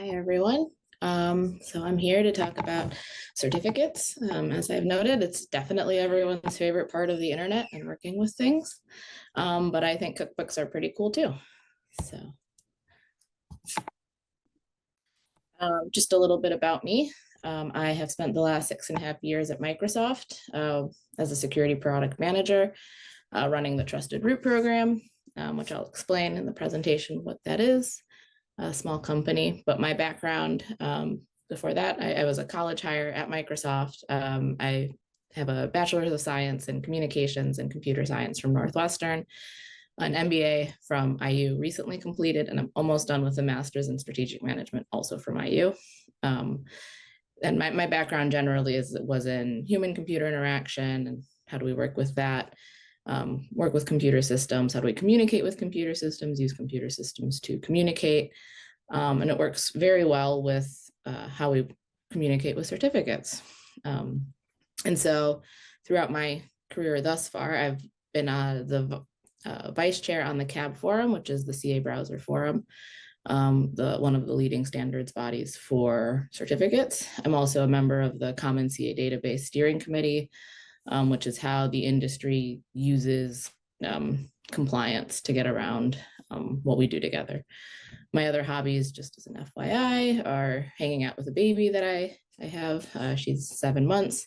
Hi, everyone. So I'm here to talk about certificates. As I've noted, it's definitely everyone's favorite part of the internet and working with things. But I think cookbooks are pretty cool too. So just a little bit about me. I have spent the last 6.5 years at Microsoft as a security product manager, running the Trusted Root program, which I'll explain in the presentation what that is. A small company, but my background before that, I was a college hire at Microsoft. I have a bachelor's of science in communications and computer science from Northwestern, an MBA from IU recently completed, and I'm almost done with a master's in strategic management also from IU. And my background generally was in human computer interaction and how do we work with that, work with computer systems, how do we communicate with computer systems, use computer systems to communicate. And it works very well with how we communicate with certificates. And so throughout my career thus far, I've been the vice chair on the CAB forum, which is the CA browser forum, one of the leading standards bodies for certificates. I'm also a member of the Common CA Database Steering Committee, which is how the industry uses compliance to get around what we do together. My other hobbies, just as an FYI, are hanging out with a baby that I have. She's 7 months.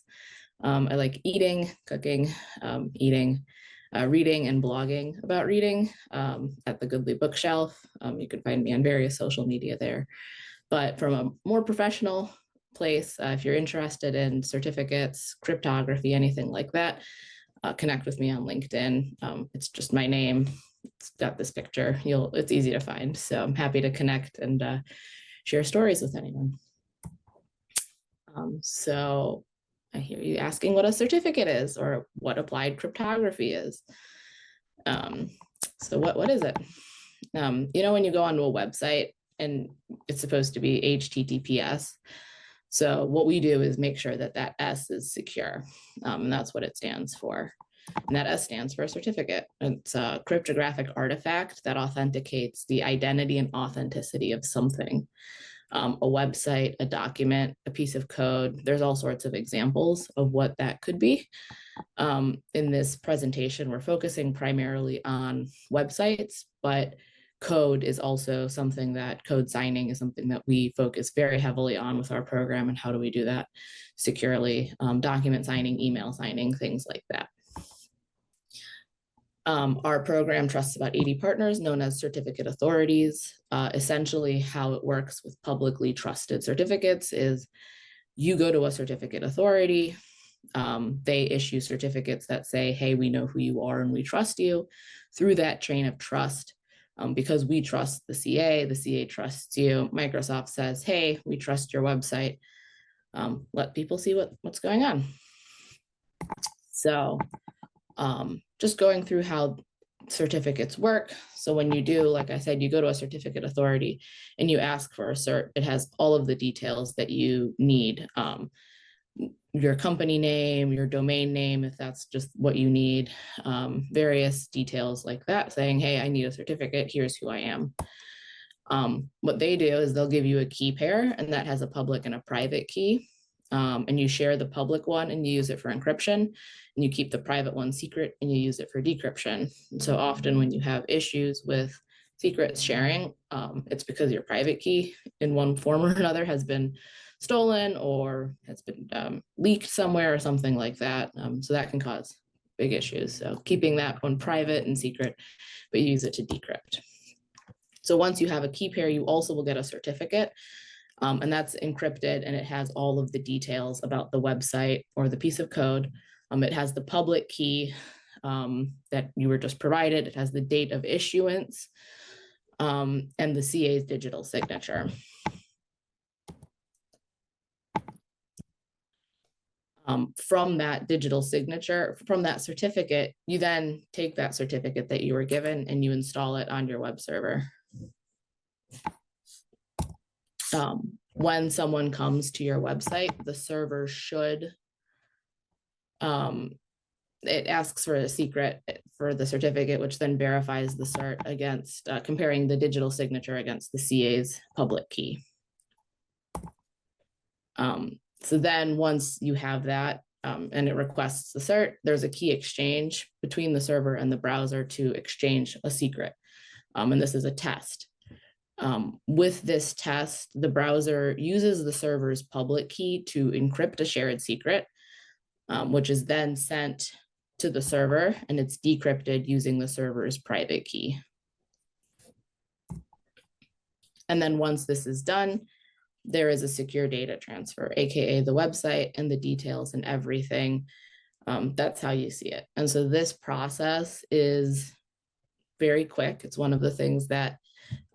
I like eating, cooking, eating, reading, and blogging about reading at the Goodly Bookshelf. You can find me on various social media there. But from a more professional place, if you're interested in certificates, cryptography, anything like that, connect with me on LinkedIn. It's just my name. It's got this picture. It's easy to find. So I'm happy to connect and share stories with anyone. So I hear you asking what a certificate is or what applied cryptography is. So what is it? When you go onto a website and it's supposed to be HTTPS. So what we do is make sure that that S is secure, and that's what it stands for. And that S stands for a certificate. It's a cryptographic artifact that authenticates the identity and authenticity of something. A website, a document, a piece of code. There's all sorts of examples of what that could be. In this presentation, we're focusing primarily on websites, but code is also something that code signing is something that we focus very heavily on with our program. And how do we do that securely? Document signing, email signing, things like that. Our program trusts about 80 partners known as certificate authorities. Essentially, how it works with publicly trusted certificates is you go to a certificate authority. They issue certificates that say, hey, we know who you are and we trust you. Through that chain of trust, because we trust the CA trusts you. Microsoft says, hey, we trust your website. Let people see what's going on. So just going through how certificates work. So when you do, like I said, you go to a certificate authority and you ask for a cert, it has all of the details that you need. Your company name, your domain name, if that's just what you need, various details like that, saying, hey, I need a certificate, here's who I am. What they do is they'll give you a key pair, and that has a public and a private key. And you share the public one and you use it for encryption, and you keep the private one secret and you use it for decryption. And so often when you have issues with secrets sharing, it's because your private key in one form or another has been stolen or has been leaked somewhere or something like that. So that can cause big issues. So keeping that one private and secret, but you use it to decrypt. So once you have a key pair, you also will get a certificate. And that's encrypted, and it has all of the details about the website or the piece of code. It has the public key that you were just provided. It has the date of issuance and the CA's digital signature. From that digital signature, from that certificate, you then take that certificate that you were given and you install it on your web server. When someone comes to your website, the server should, it asks for a secret for the certificate, which then verifies the cert against comparing the digital signature against the CA's public key. So then once you have that and it requests the cert, there's a key exchange between the server and the browser to exchange a secret. And this is a test. With this test, the browser uses the server's public key to encrypt a shared secret, which is then sent to the server, and it's decrypted using the server's private key. And then once this is done, there is a secure data transfer, AKA the website and the details and everything. That's how you see it. And so this process is very quick. It's one of the things that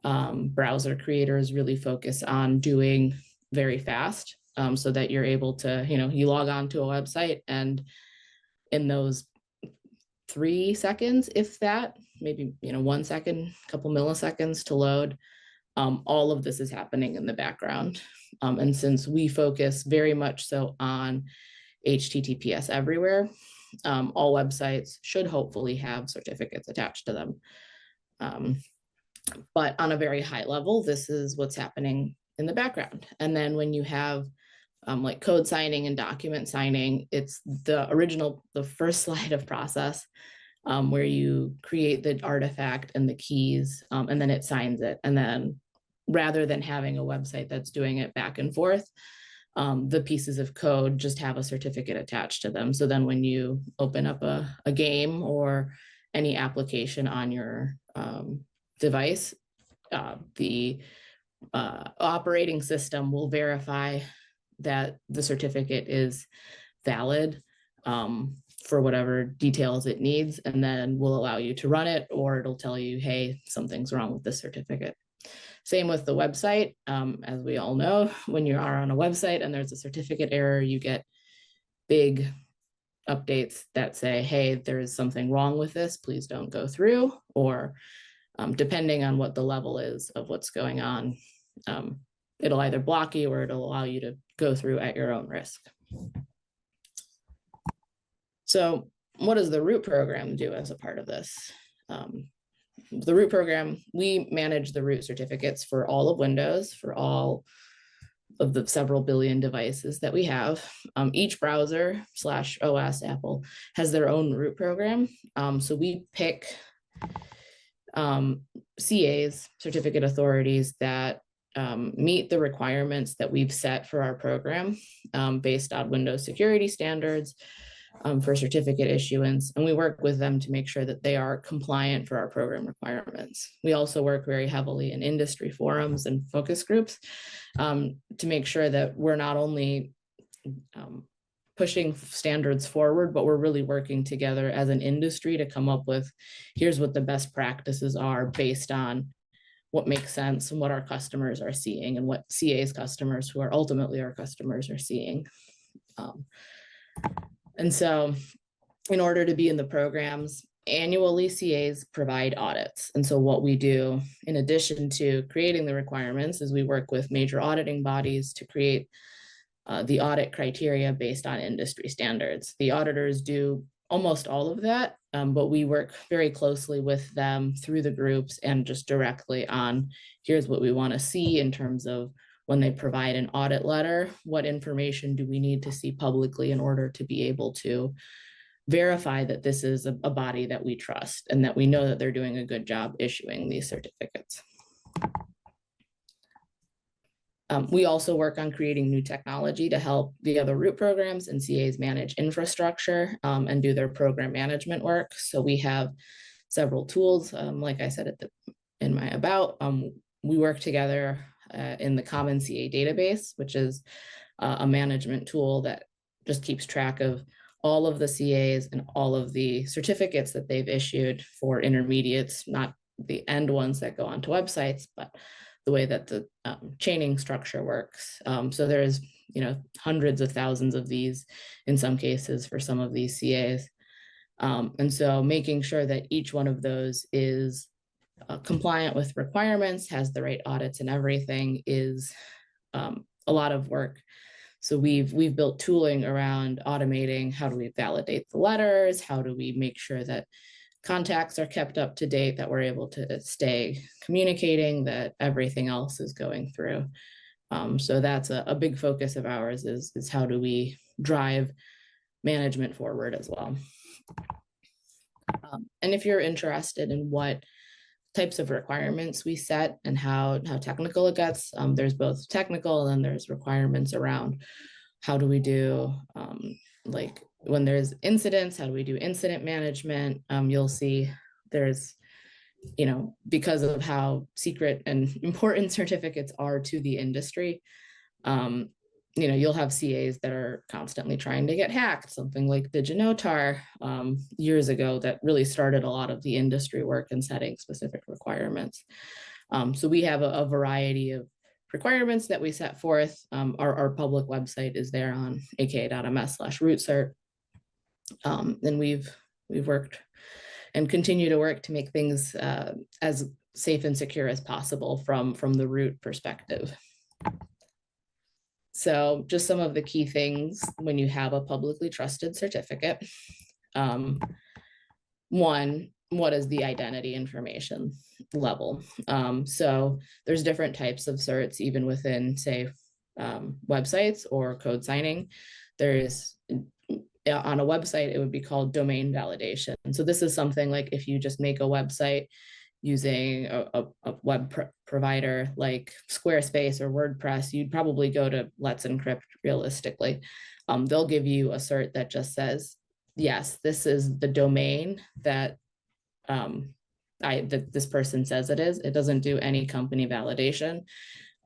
browser creators really focus on doing very fast, so that you're able to, you log on to a website, and in those 3 seconds, if that, maybe 1 second, a couple milliseconds to load, all of this is happening in the background. And since we focus very much so on HTTPS everywhere, all websites should hopefully have certificates attached to them. But on a very high level, this is what's happening in the background. And then when you have like code signing and document signing, it's the first slide of process, where you create the artifact and the keys, and then it signs it. And then rather than having a website that's doing it back and forth, the pieces of code just have a certificate attached to them. So then when you open up a game or any application on your device, the operating system will verify that the certificate is valid for whatever details it needs, and then will allow you to run it, or it'll tell you, hey, something's wrong with this certificate. Same with the website. As we all know, when you are on a website and there's a certificate error, you get big updates that say, hey, there is something wrong with this, please don't go through, or depending on what the level is of what's going on, it'll either block you or it'll allow you to go through at your own risk. So what does the root program do as a part of this? The root program, we manage the root certificates for all of Windows, for all of the several billion devices that we have. Each browser / OS, Apple, has their own root program. So we pick CAs, certificate authorities, that meet the requirements that we've set for our program based on Windows security standards for certificate issuance. And we work with them to make sure that they are compliant for our program requirements. We also work very heavily in industry forums and focus groups to make sure that we're not only pushing standards forward, but we're really working together as an industry to come up with, here's what the best practices are based on what makes sense and what our customers are seeing and what CA's customers, who are ultimately our customers, are seeing. And so in order to be in the programs, annually CAs provide audits. And so what we do, in addition to creating the requirements, is we work with major auditing bodies to create the audit criteria based on industry standards. The auditors do almost all of that, but we work very closely with them through the groups and just directly on, here's what we want to see in terms of when they provide an audit letter, what information do we need to see publicly in order to be able to verify that this is a body that we trust and that we know that they're doing a good job issuing these certificates. We also work on creating new technology to help the other root programs and CAs manage infrastructure and do their program management work. So we have several tools, like I said in my about. We work together in the Common CA database, which is a management tool that just keeps track of all of the CAs and all of the certificates that they've issued for intermediates, not the end ones that go onto websites, but the way that the chaining structure works. So there's hundreds of thousands of these in some cases for some of these CAs. And so making sure that each one of those is compliant with requirements, has the right audits and everything, is a lot of work. So we've built tooling around automating, how do we validate the letters, how do we make sure that contacts are kept up to date, that we're able to stay communicating, that everything else is going through. So that's a big focus of ours is how do we drive management forward as well. And if you're interested in what types of requirements we set and how technical it gets, there's both technical and then there's requirements around how do we do like when there's incidents, how do we do incident management? You'll see there's, you know, because of how secret and important certificates are to the industry, you know, you'll have CAs that are constantly trying to get hacked, something like the DigiNotar years ago that really started a lot of the industry work and setting specific requirements. So we have a variety of requirements that we set forth. Our public website is there on aka.ms/rootcert. And we've worked and continue to work to make things as safe and secure as possible from the root perspective. So just some of the key things when you have a publicly trusted certificate. One, what is the identity information level? So there's different types of certs, even within, say, websites or code signing. There's, on a website, it would be called domain validation. So this is something like if you just make a website using a web provider like Squarespace or WordPress, you'd probably go to Let's Encrypt realistically. They'll give you a cert that just says, yes, this is the domain that that this person says it is. It doesn't do any company validation.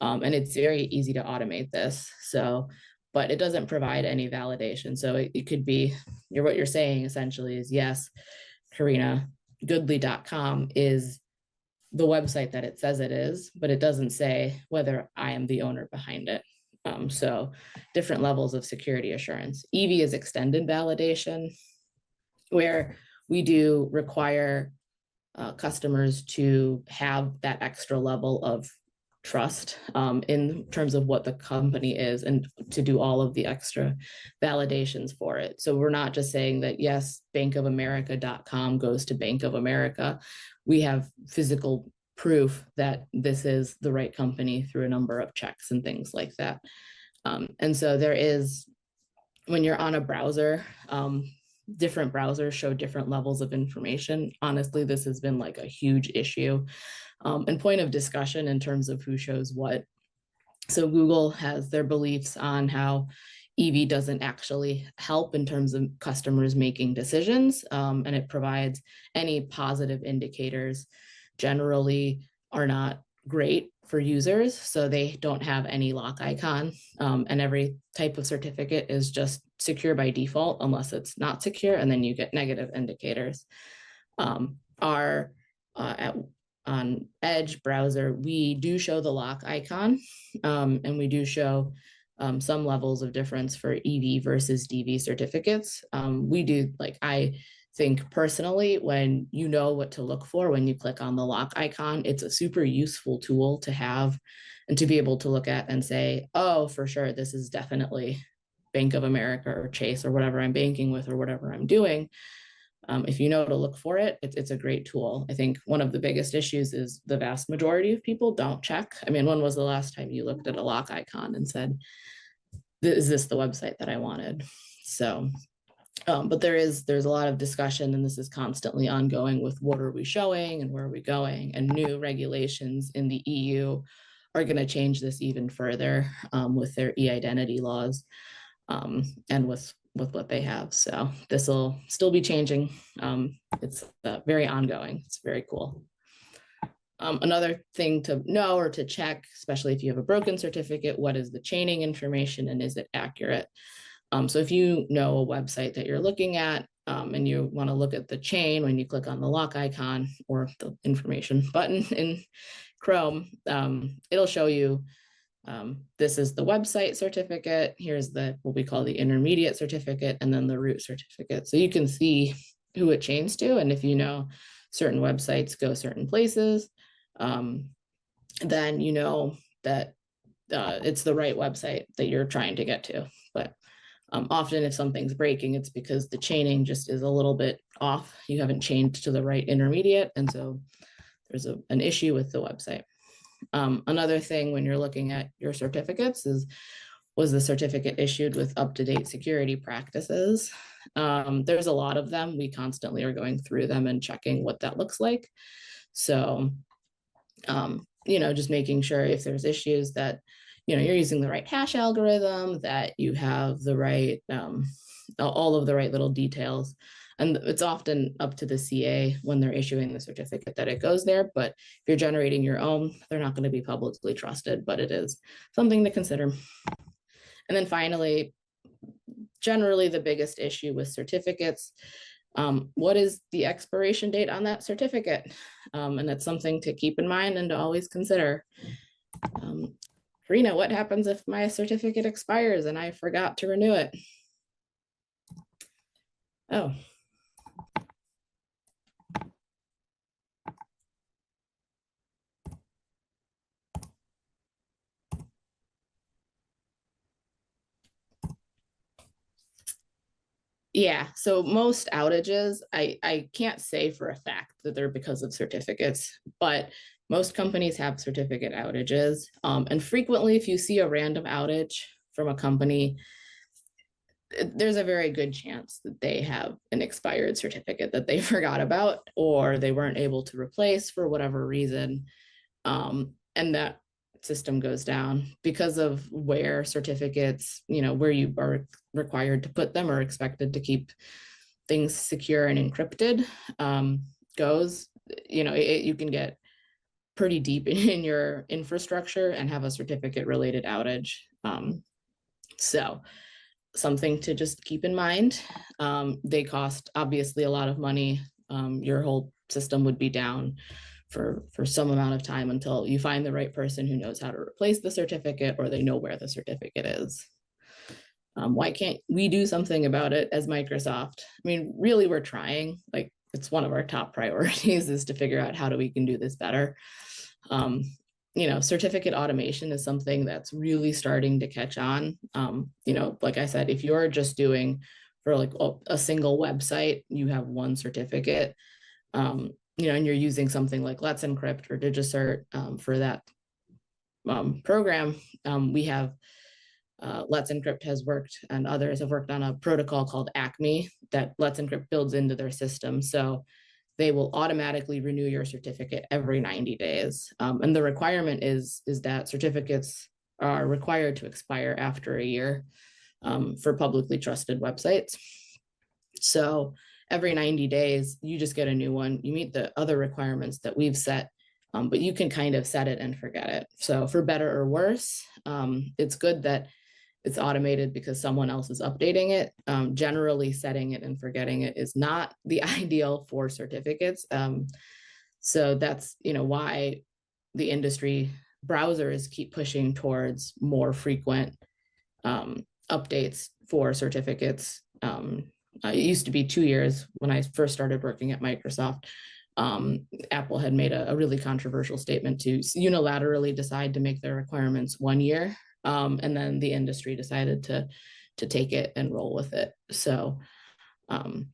And it's very easy to automate this. So, but it doesn't provide any validation. So it could be, what you're saying essentially is, yes, KarinaGoodley.com is the website that it says it is, but it doesn't say whether I am the owner behind it. So different levels of security assurance. EV is extended validation, where we do require customers to have that extra level of trust in terms of what the company is and to do all of the extra validations for it. So we're not just saying that, yes, bankofamerica.com goes to Bank of America. We have physical proof that this is the right company through a number of checks and things like that. And so there is, when you're on a browser, different browsers show different levels of information. Honestly, this has been like a huge issue and point of discussion in terms of who shows what. So Google has their beliefs on how EV doesn't actually help in terms of customers making decisions, and it provides any positive indicators generally are not great for users. So they don't have any lock icon, and every type of certificate is just secure by default unless it's not secure, and then you get negative indicators. On Edge browser, we do show the lock icon, and we do show some levels of difference for EV versus DV certificates. We do, like, I think personally, when you know what to look for when you click on the lock icon, it's a super useful tool to have and to be able to look at and say, oh, for sure, this is definitely Bank of America or Chase or whatever I'm banking with or whatever I'm doing. If you know to look for it, it's a great tool. I think one of the biggest issues is the vast majority of people don't check. I mean, when was the last time you looked at a lock icon and said, is this the website that I wanted? So, but there's a lot of discussion, and this is constantly ongoing with what are we showing and where are we going, and new regulations in the EU are going to change this even further with their e-identity laws and with what they have. So this will still be changing. It's very ongoing. It's very cool. Another thing to know or to check, especially if you have a broken certificate, what is the chaining information and is it accurate? So if you know a website that you're looking at and you want to look at the chain when you click on the lock icon or the information button in Chrome, it'll show you this is the website certificate. Here's the what we call the intermediate certificate, and then the root certificate. So you can see who it chains to, and if you know certain websites go certain places, then you know that it's the right website that you're trying to get to. But often if something's breaking, it's because the chaining just is a little bit off. You haven't chained to the right intermediate, and so there's an issue with the website. Another thing when you're looking at your certificates is, was the certificate issued with up-to-date security practices? There's a lot of them. We constantly are going through them and checking what that looks like. So, just making sure if there's issues that, you're using the right hash algorithm, that you have the right, all of the right little details. And it's often up to the CA when they're issuing the certificate that it goes there. But if you're generating your own, they're not going to be publicly trusted, but it is something to consider. And then finally, generally the biggest issue with certificates, what is the expiration date on that certificate? And it's something to keep in mind and to always consider. Karina, what happens if my certificate expires and I forgot to renew it? Oh. Yeah, so most outages, I can't say for a fact that they're because of certificates, but most companies have certificate outages. And frequently, if you see a random outage from a company, there's a very good chance that they have an expired certificate that they forgot about, or they weren't able to replace for whatever reason. And that system goes down because of where certificates, where you are required to put them or expected to keep things secure and encrypted, goes, you can get pretty deep in your infrastructure and have a certificate related outage. So something to just keep in mind. They cost obviously a lot of money. Your whole system would be down for some amount of time until you find the right person who knows how to replace the certificate, or they know where the certificate is. Why can't we do something about it as Microsoft? I mean, really, we're trying. Like, it's one of our top priorities is to figure out how we can do this better. Certificate automation is something that's really starting to catch on. Like I said, if you're just doing for like a single website, you have one certificate, and you're using something like Let's Encrypt or DigiCert for that program. We have Let's Encrypt has worked, and others have worked on a protocol called Acme that Let's Encrypt builds into their system. So they will automatically renew your certificate every 90 days. And the requirement is that certificates are required to expire after a year for publicly trusted websites. So every 90 days, you just get a new one. You meet the other requirements that we've set, but you can kind of set it and forget it. So for better or worse, it's good that it's automated because someone else is updating it. Generally, setting it and forgetting it is not the ideal for certificates. So that's why the industry browsers keep pushing towards more frequent updates for certificates. It used to be 2 years when I first started working at Microsoft. Apple had made a really controversial statement to unilaterally decide to make their requirements 1 year. And then the industry decided to take it and roll with it. So, and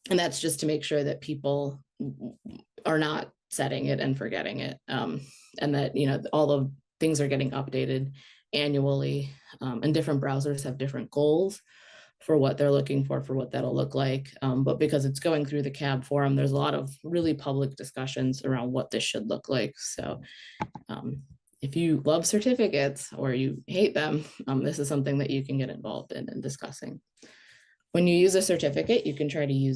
that's just to make sure that people are not setting it and forgetting it, and that all the things are getting updated annually, and different browsers have different goals for what they're looking for what that'll look like. But because it's going through the CAB forum, there's a lot of really public discussions around what this should look like. So if you love certificates or you hate them, this is something that you can get involved in and discussing. When you use a certificate, you can try to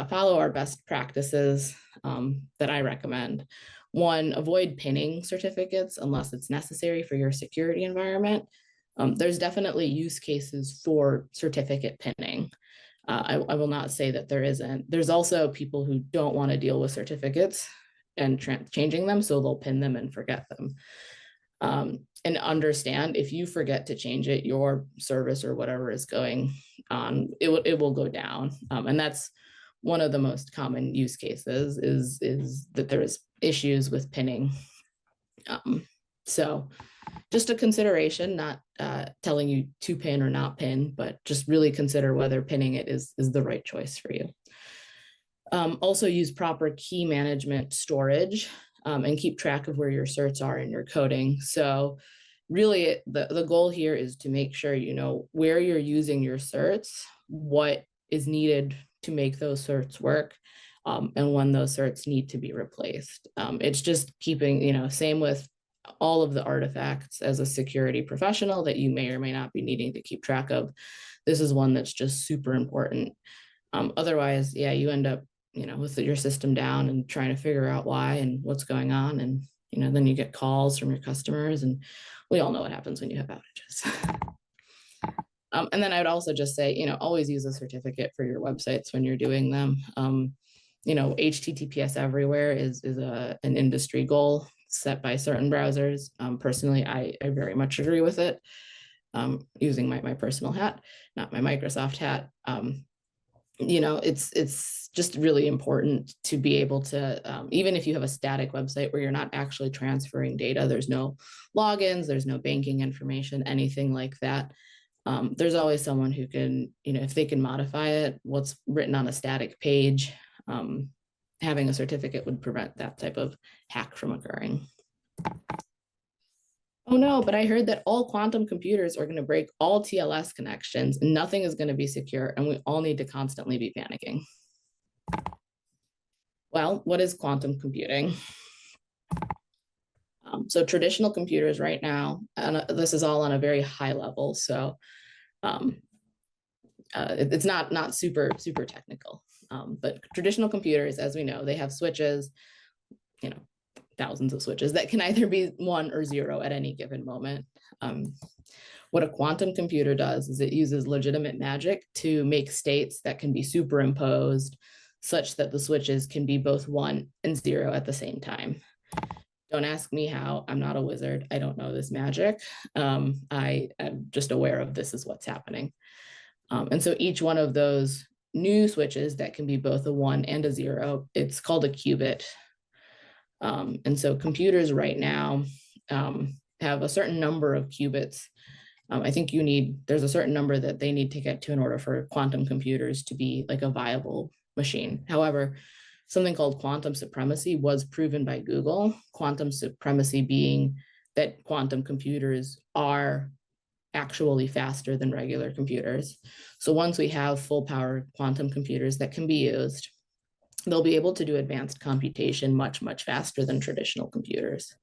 follow our best practices that I recommend. One, avoid pinning certificates unless it's necessary for your security environment. There's definitely use cases for certificate pinning. I will not say that there isn't. There's also people who don't want to deal with certificates and changing them, so they'll pin them and forget them. And understand if you forget to change it, your service or whatever is going on, it will go down. And that's one of the most common use cases is that there is issues with pinning. So just a consideration, not telling you to pin or not pin, but just really consider whether pinning it is the right choice for you. Also use proper key management storage. and keep track of where your certs are in your coding. So really the goal here is to make sure you know where you're using your certs, what is needed to make those certs work, and when those certs need to be replaced. It's just keeping, you know, same with all of the artifacts as a security professional that you may or may not be needing to keep track of. This is one that's just super important. Otherwise, yeah, you end up, you know, with your system down and trying to figure out why and what's going on. And, you know, then you get calls from your customers, and we all know what happens when you have outages. And then I would also just say, you know, always use a certificate for your websites when you're doing them. You know, HTTPS everywhere is an industry goal set by certain browsers. Personally, I very much agree with it. Using my personal hat, not my Microsoft hat. You know, it's just really important to be able to, even if you have a static website where you're not actually transferring data, there's no logins, there's no banking information, anything like that. There's always someone who can, you know, if they can modify it, what's written on a static page, having a certificate would prevent that type of hack from occurring. Oh no, but I heard that all quantum computers are going to break all TLS connections and nothing is going to be secure, and we all need to constantly be panicking. Well, what is quantum computing? So traditional computers right now, and this is all on a very high level, so it's not super technical, but traditional computers, as we know, they have switches, you know, thousands of switches that can either be 1 or 0 at any given moment. What a quantum computer does is it uses legitimate magic to make states that can be superimposed such that the switches can be both 1 and 0 at the same time. Don't ask me how, I'm not a wizard. I don't know this magic. I am just aware of this is what's happening. And so each one of those new switches that can be both a 1 and a 0, it's called a qubit. And so computers right now have a certain number of qubits. I think there's a certain number that they need to get to in order for quantum computers to be like a viable machine. However, something called quantum supremacy was proven by Google. Quantum supremacy being that quantum computers are actually faster than regular computers. So once we have full power quantum computers that can be used, they'll be able to do advanced computation much faster than traditional computers.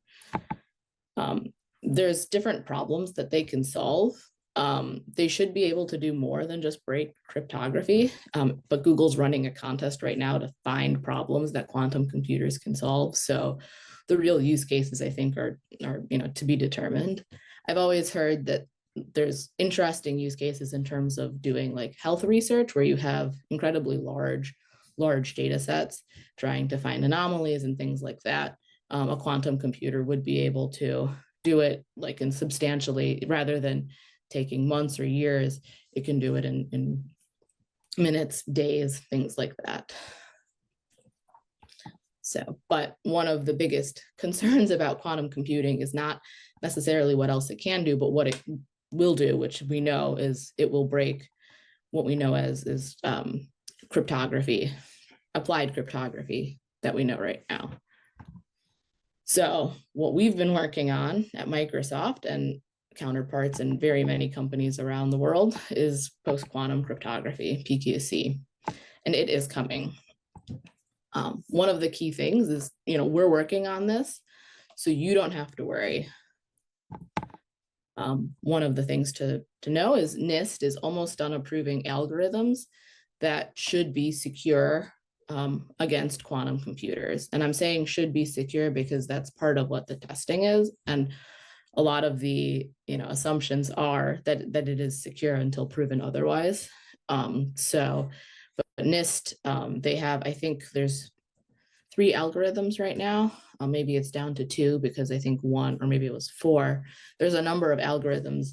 There's different problems that they can solve. They should be able to do more than just break cryptography, but Google's running a contest right now to find problems that quantum computers can solve. So the real use cases, I think, are you know, to be determined. I've always heard that there's interesting use cases in terms of doing like health research where you have incredibly large data sets, trying to find anomalies and things like that. A quantum computer would be able to do it like in substantially, rather than taking months or years, it can do it in minutes, days, things like that. So, but one of the biggest concerns about quantum computing is not necessarily what else it can do, but what it will do, which we know is it will break what we know as is cryptography, applied cryptography that we know right now. So what we've been working on at Microsoft and counterparts in very many companies around the world is post-quantum cryptography, PQC, and it is coming. One of the key things is, you know, we're working on this, so you don't have to worry. One of the things to know is NIST is almost done approving algorithms that should be secure against quantum computers. And I'm saying should be secure because that's part of what the testing is. And a lot of the, you know, assumptions are that it is secure until proven otherwise. But NIST, they have, I think there's 3 algorithms right now. Maybe it's down to 2 because I think 1, or maybe it was 4. There's a number of algorithms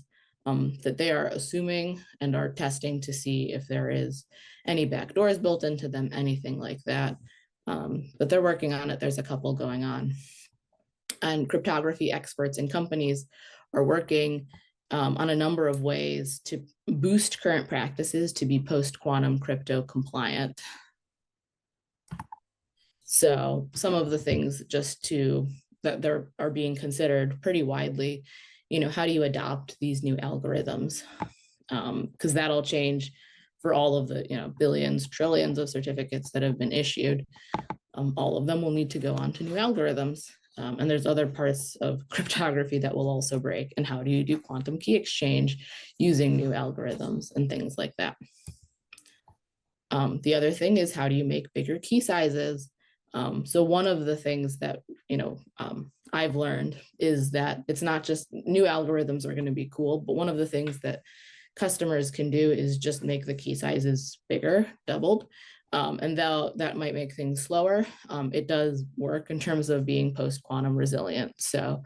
that they are assuming and are testing to see if there is any backdoors built into them, anything like that. But they're working on it. There's a couple going on. And cryptography experts and companies are working on a number of ways to boost current practices to be post-quantum crypto compliant. So some of the things that there are being considered pretty widely, how do you adopt these new algorithms? Because that'll change for all of the, billions, trillions of certificates that have been issued. All of them will need to go on to new algorithms. And there's other parts of cryptography that will also break. And how do you do quantum key exchange using new algorithms and things like that? The other thing is, how do you make bigger key sizes? So one of the things that, I've learned is that it's not just new algorithms are going to be cool, but one of the things that customers can do is just make the key sizes bigger, doubled. And that might make things slower. It does work in terms of being post-quantum resilient. So,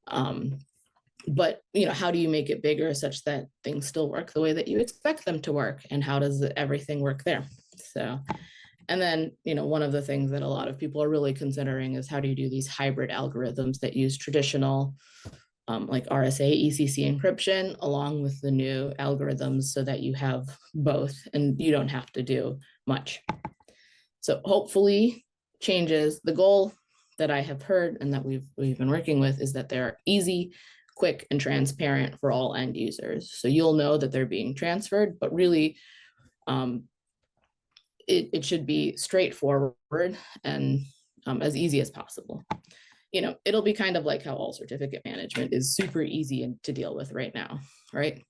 but how do you make it bigger such that things still work the way that you expect them to work? And how does everything work there? So, and then, one of the things that a lot of people are really considering is, how do you do these hybrid algorithms that use traditional like RSA, ECC encryption, along with the new algorithms, so that you have both and you don't have to do much. So hopefully changes. The goal that I have heard and that we've been working with is that they're easy, quick, and transparent for all end users. So you'll know that they're being transferred, but really it should be straightforward and as easy as possible. It'll be kind of like how all certificate management is super easy to deal with right now, right?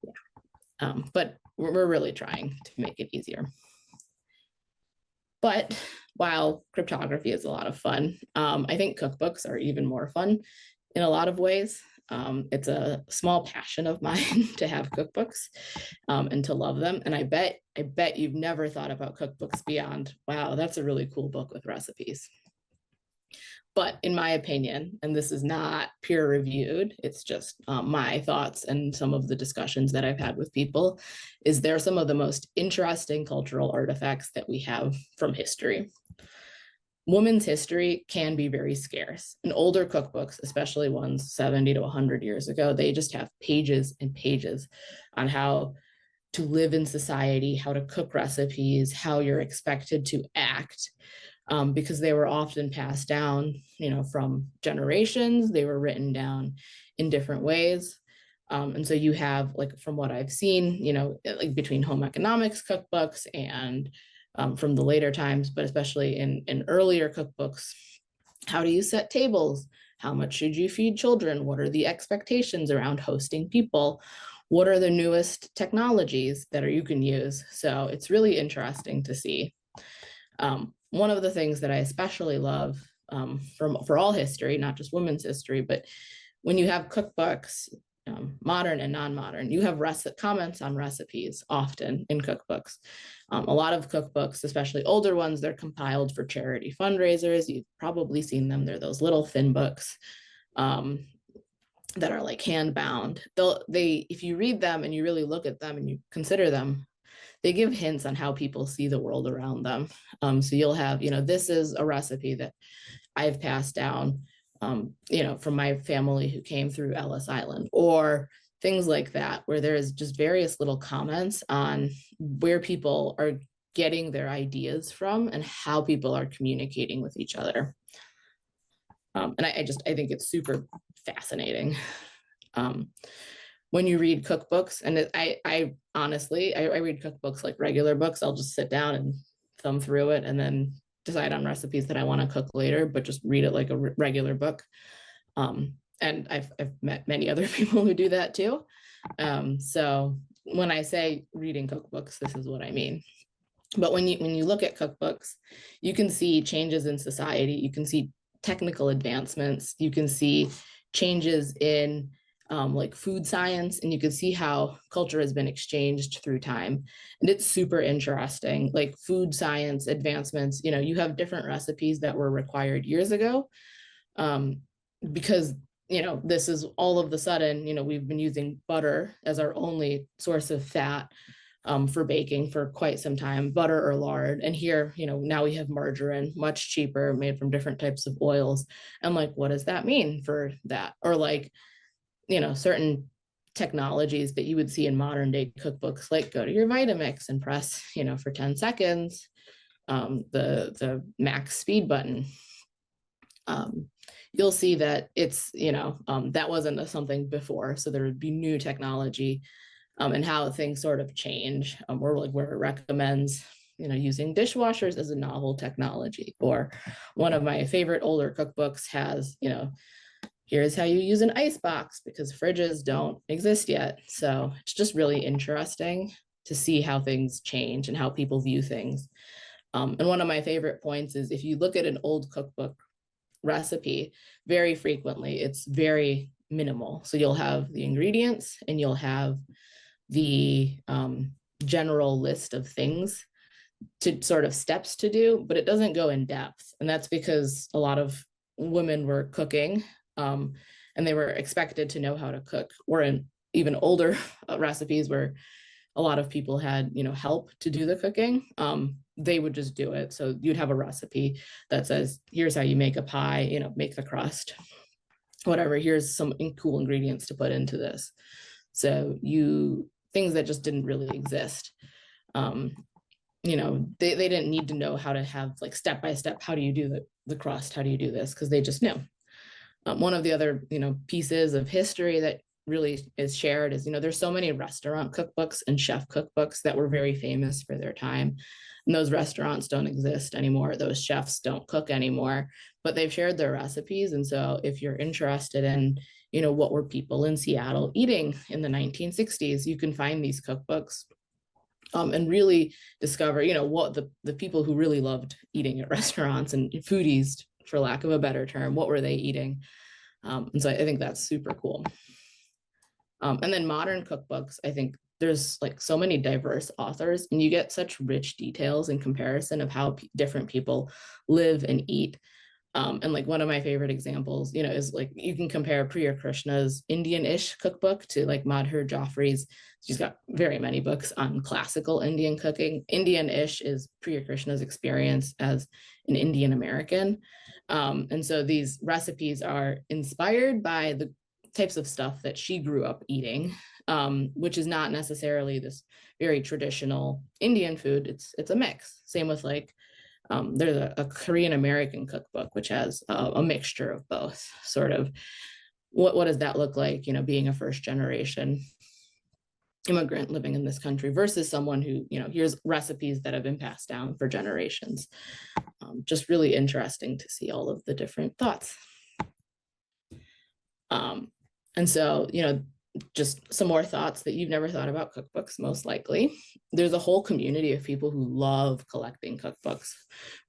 Yeah. But we're really trying to make it easier. But while cryptography is a lot of fun, I think cookbooks are even more fun in a lot of ways. It's a small passion of mine to have cookbooks and to love them. And I bet you've never thought about cookbooks beyond, wow, that's a really cool book with recipes. But in my opinion, and this is not peer reviewed, it's just my thoughts and some of the discussions that I've had with people, is they're some of the most interesting cultural artifacts that we have from history. Women's history can be very scarce. And older cookbooks, especially ones 70 to 100 years ago, they just have pages and pages on how to live in society, how to cook recipes, how you're expected to act, because they were often passed down, from generations. They were written down in different ways. And so you have, like, from what I've seen, like between home economics cookbooks and from the later times, but especially in earlier cookbooks, how do you set tables? How much should you feed children? What are the expectations around hosting people? What are the newest technologies that you can use? So it's really interesting to see. One of the things that I especially love for all history, not just women's history, but when you have cookbooks, modern and non-modern, you have comments on recipes often in cookbooks. A lot of cookbooks, especially older ones, they're compiled for charity fundraisers. You've probably seen them. They're those little thin books that are like hand bound. If you read them and you really look at them and you consider them, they give hints on how people see the world around them. So you'll have, this is a recipe that I've passed down, from my family who came through Ellis Island, or things like that, where there's just various little comments on where people are getting their ideas from and how people are communicating with each other. And I think it's super fascinating. When you read cookbooks, and I honestly read cookbooks like regular books. I'll just sit down and thumb through it and then decide on recipes that I want to cook later, but just read it like a regular book. And I've met many other people who do that too. So when I say reading cookbooks, this is what I mean. But when you look at cookbooks, you can see changes in society. You can see technical advancements. You can see changes in like food science, and you can see how culture has been exchanged through time. And it's super interesting, like food science advancements. You have different recipes that were required years ago because this is all of the sudden, we've been using butter as our only source of fat for baking for quite some time, butter or lard. And here, now we have margarine, much cheaper, made from different types of oils. And like, what does that mean for that? Or like, certain technologies that you would see in modern day cookbooks, like go to your Vitamix and press, for 10 seconds, the max speed button. You'll see that it's, that wasn't something before. So there would be new technology and how things sort of change, or like where it recommends, using dishwashers as a novel technology. Or one of my favorite older cookbooks has, here's how you use an ice box because fridges don't exist yet. So it's just really interesting to see how things change and how people view things. And one of my favorite points is if you look at an old cookbook recipe, very frequently it's very minimal. So you'll have the ingredients and you'll have the general list of things to sort of steps to do, but it doesn't go in depth. And that's because a lot of women were cooking and they were expected to know how to cook. Or in even older recipes where a lot of people had, help to do the cooking, they would just do it. So you'd have a recipe that says, here's how you make a pie, make the crust, whatever, here's some cool ingredients to put into this. So things that just didn't really exist. They didn't need to know how to have like step-by-step, how do you do the crust? How do you do this? Because they just knew. One of the other, pieces of history that really is shared is, there's so many restaurant cookbooks and chef cookbooks that were very famous for their time. And those restaurants don't exist anymore. Those chefs don't cook anymore, but they've shared their recipes. And so if you're interested in, what were people in Seattle eating in the 1960s, you can find these cookbooks and really discover, what the people who really loved eating at restaurants and foodies, for lack of a better term, what were they eating? And so I think that's super cool. And then modern cookbooks, I think there's like so many diverse authors and you get such rich details in comparison of how different people live and eat. And like one of my favorite examples, is like you can compare Priya Krishna's Indian-ish cookbook to like Madhur Jaffrey's. She's got very many books on classical Indian cooking. Indian-ish is Priya Krishna's experience as an Indian American. And so these recipes are inspired by the types of stuff that she grew up eating, which is not necessarily this very traditional Indian food. It's a mix. Same with like, there's a Korean American cookbook, which has a mixture of both. Sort of, what does that look like, being a first generation immigrant living in this country versus someone who, here's recipes that have been passed down for generations. Just really interesting to see all of the different thoughts. And so, just some more thoughts that you've never thought about cookbooks, most likely. There's a whole community of people who love collecting cookbooks.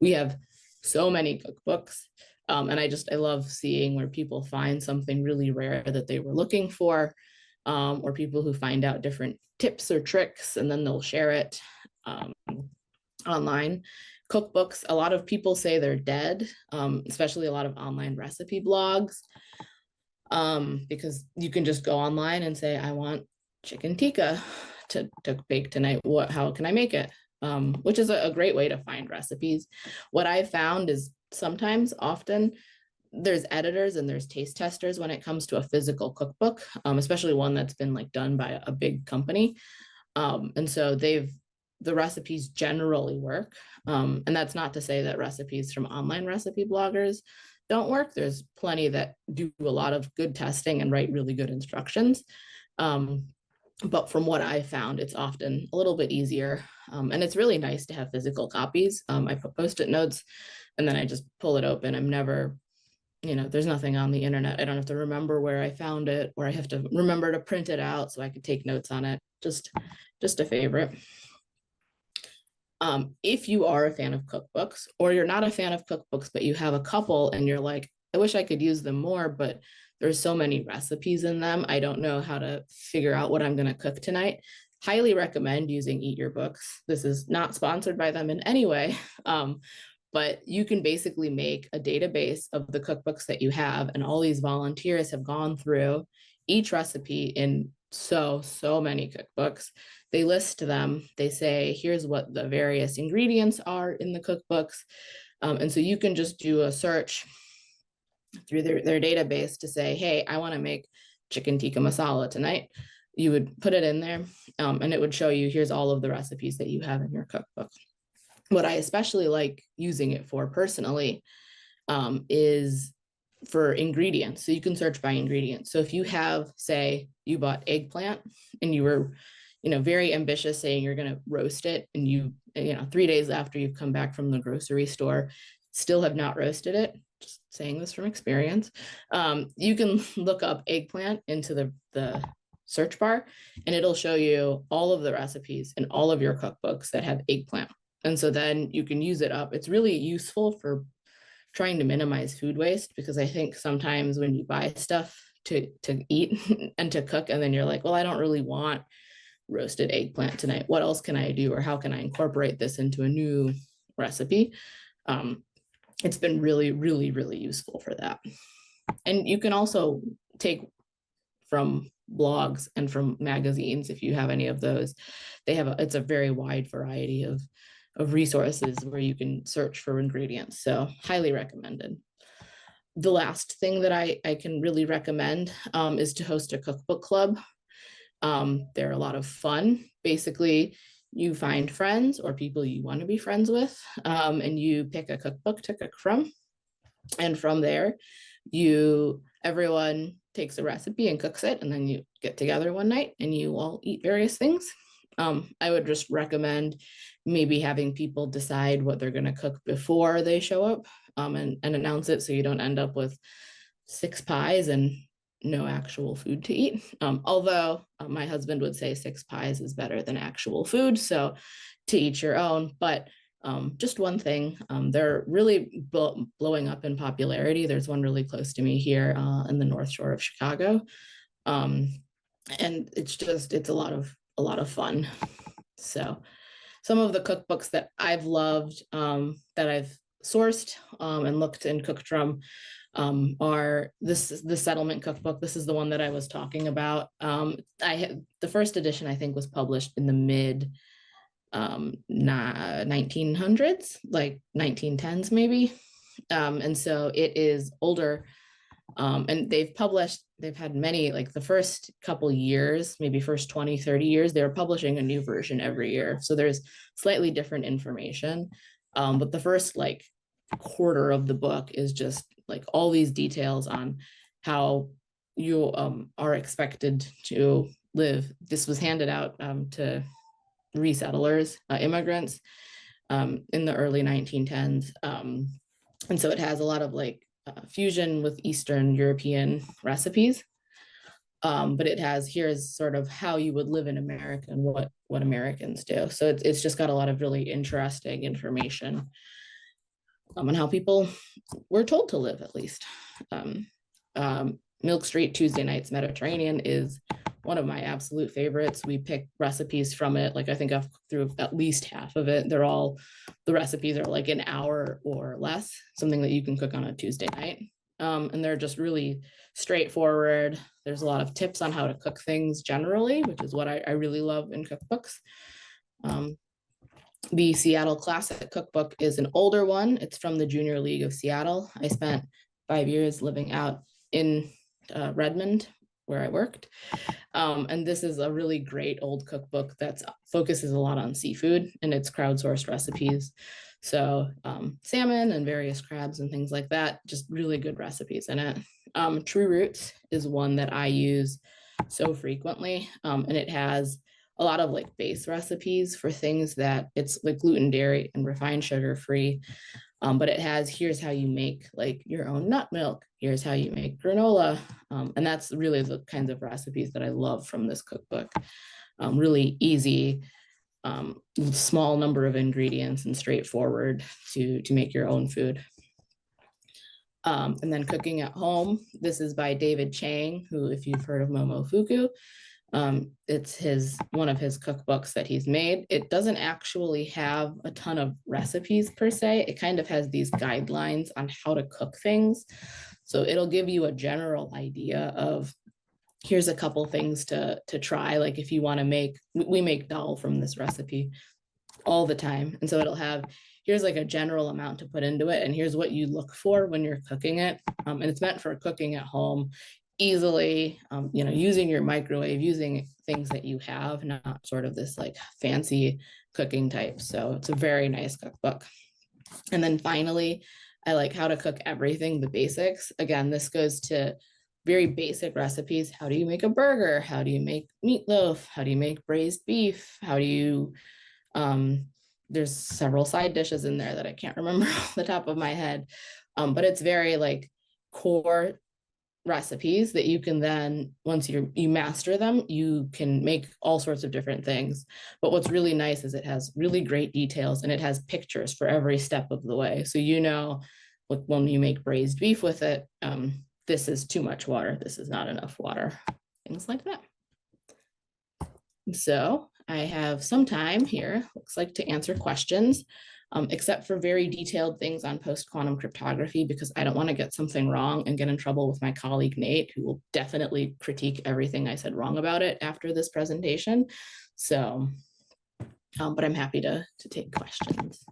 We have so many cookbooks. And I love seeing where people find something really rare that they were looking for, or people who find out different tips or tricks, and then they'll share it online. Cookbooks, a lot of people say they're dead, especially a lot of online recipe blogs. Because you can just go online and say, I want chicken tikka to bake tonight. How can I make it? Which is a great way to find recipes. What I've found is often, there's editors and there's taste testers when it comes to a physical cookbook, especially one that's been like done by a big company. And so the recipes generally work. And that's not to say that recipes from online recipe bloggers don't work. There's plenty that do a lot of good testing and write really good instructions. But from what I found, it's often a little bit easier. And it's really nice to have physical copies. I put Post-it notes and then I just pull it open. I'm never, there's nothing on the internet. I don't have to remember where I found it, or I have to remember to print it out so I could take notes on it. Just a favorite. If you are a fan of cookbooks, or you're not a fan of cookbooks, but you have a couple and you're like, I wish I could use them more, but there's so many recipes in them, I don't know how to figure out what I'm going to cook tonight. Highly recommend using Eat Your Books. This is not sponsored by them in any way, but you can basically make a database of the cookbooks that you have, and all these volunteers have gone through each recipe in so many cookbooks. They list them, they say, here's what the various ingredients are in the cookbooks. And so you can just do a search through their database to say, hey, I want to make chicken tikka masala tonight. you would put it in there, and it would show you, here's all of the recipes that you have in your cookbook. What I especially like using it for personally is for ingredients. So you can search by ingredients. So if you have, say, you bought eggplant and you were, very ambitious saying you're going to roast it, and 3 days after you've come back from the grocery store, still have not roasted it, just saying this from experience, you can look up eggplant into the search bar, and it'll show you all of the recipes in all of your cookbooks that have eggplant. And so then you can use it up. It's really useful for trying to minimize food waste, because I think sometimes when you buy stuff to eat and to cook, and then you're like, well, I don't really want roasted eggplant tonight. What else can I do? Or how can I incorporate this into a new recipe? It's been really, really, really useful for that. And you can also take from blogs and from magazines, if you have any of those. It's a very wide variety of resources where you can search for ingredients. So highly recommended. The last thing that I can really recommend is to host a cookbook club. They're a lot of fun. Basically, you find friends or people you want to be friends with, and you pick a cookbook to cook from. And from there, everyone takes a recipe and cooks it, and then you get together one night and you all eat various things. I would just recommend maybe having people decide what they're going to cook before they show up, and announce it, so you don't end up with 6 pies and no actual food to eat. Although my husband would say 6 pies is better than actual food. So to each your own, but just one thing, they're really blowing up in popularity. There's one really close to me here in the North Shore of Chicago. And it's a lot of fun. So some of the cookbooks that I've loved, that I've sourced and looked and cooked from, are the Settlement Cookbook. This is the one that I was talking about. The first edition, I think, was published in the mid 1900s, like 1910s maybe. And so it is older. And they've had many, like the first couple years, maybe first 20, 30 years, they were publishing a new version every year. So there's slightly different information. But the first like quarter of the book is just like all these details on how you are expected to live. This was handed out to resettlers, immigrants, in the early 1910s. And so it has a lot of like fusion with Eastern European recipes. But here's sort of how you would live in America and what Americans do. So it's just got a lot of really interesting information on how people were told to live, at least. Milk Street Tuesday Nights Mediterranean is one of my absolute favorites. We pick recipes from it. Like I think I've cooked through at least half of it. The recipes are like an hour or less, something that you can cook on a Tuesday night. And they're just really straightforward. There's a lot of tips on how to cook things generally, which is what I really love in cookbooks. The Seattle Classic Cookbook is an older one. It's from the Junior League of Seattle. I spent 5 years living out in Redmond, where I worked. And this is a really great old cookbook that focuses a lot on seafood, and it's crowdsourced recipes. So salmon and various crabs and things like that, just really good recipes in it. True Roots is one that I use so frequently, and it has a lot of like base recipes for things that it's like gluten, dairy, and refined sugar free. But it has, here's how you make like your own nut milk. Here's how you make granola. And that's really the kinds of recipes that I love from this cookbook. Really easy, small number of ingredients and straightforward to make your own food. And then Cooking at Home. This is by David Chang, who, if you've heard of Momofuku, it's one of his cookbooks that he's made. It doesn't actually have a ton of recipes per se. It kind of has these guidelines on how to cook things. So it'll give you a general idea of, here's a couple things to try. Like if you want to we make dal from this recipe all the time. And so it'll have, here's like a general amount to put into it, and here's what you look for when you're cooking it. And it's meant for cooking at home. easily, using your microwave, using things that you have, not sort of this like fancy cooking type. So it's a very nice cookbook. And then finally, I like How to Cook Everything, the basics. Again, this goes to very basic recipes. How do you make a burger? How do you make meatloaf? How do you make braised beef? How do you, there's several side dishes in there that I can't remember off the top of my head. But it's very like core recipes that you can then, once you master them, you can make all sorts of different things. But what's really nice is it has really great details, and it has pictures for every step of the way. So when you make braised beef with it, this is too much water, this is not enough water, things like that. So I have some time here, looks like, to answer questions. Except for very detailed things on post-quantum cryptography, because I don't want to get something wrong and get in trouble with my colleague, Nate, who will definitely critique everything I said wrong about it after this presentation. So, but I'm happy to take questions.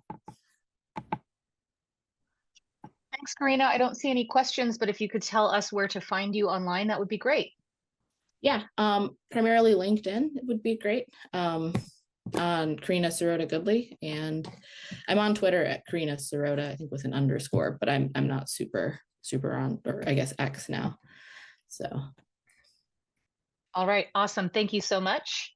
Thanks, Karina. I don't see any questions, but if you could tell us where to find you online, that would be great. Yeah, primarily LinkedIn, it would be great. On Karina Sirota Goodley, and I'm on Twitter at Karina Sirota, I think with an underscore, but I'm not super on, or I guess X now. So. All right, awesome. Thank you so much.